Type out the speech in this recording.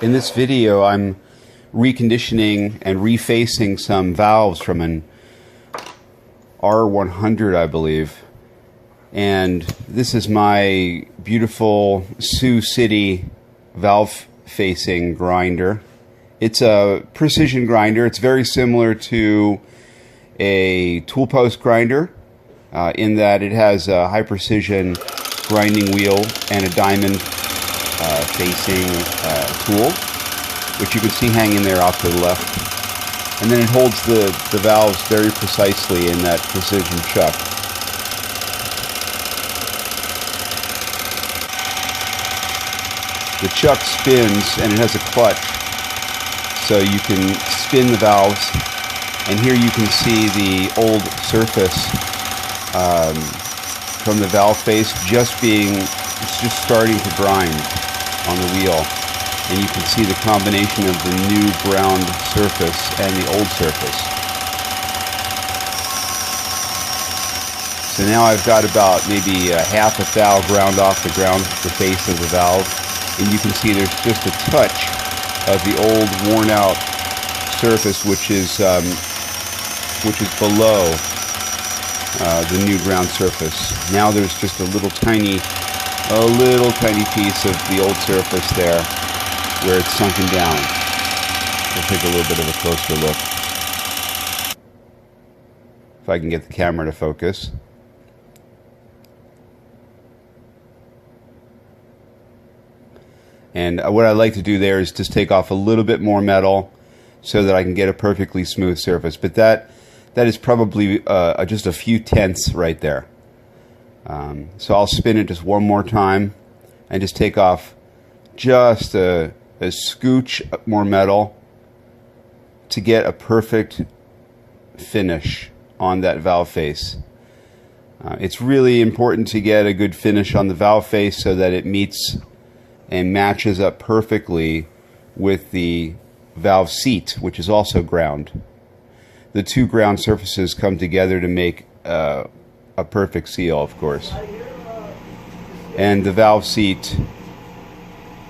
In this video, I'm reconditioning and refacing some valves from an R100, I believe. And this is my beautiful Sioux City valve facing grinder. It's a precision grinder. It's very similar to a tool post grinder in that it has a high precision grinding wheel and a diamond facing tool, which you can see hanging there off to the left. And then it holds the valves very precisely in that precision chuck. The chuck spins and it has a clutch, so you can spin the valves. And here you can see the old surface from the valve face it's just starting to grind on the wheel. And you can see the combination of the new ground surface and the old surface. So now I've got about maybe half a thou ground off the face of the valve. And you can see there's just a touch of the old worn out surface which is below the new ground surface. Now there's just a little tiny piece of the old surface there where it's sunken down. We'll take a little bit of a closer look. If I can get the camera to focus. And what I like to do there is just take off a little bit more metal so that I can get a perfectly smooth surface. But that is probably just a few tenths right there. So I'll spin it just one more time and just take off just a scooch more metal to get a perfect finish on that valve face. It's really important to get a good finish on the valve face so that it meets and matches up perfectly with the valve seat, which is also ground. The two ground surfaces come together to make a perfect seal, of course. And the valve seat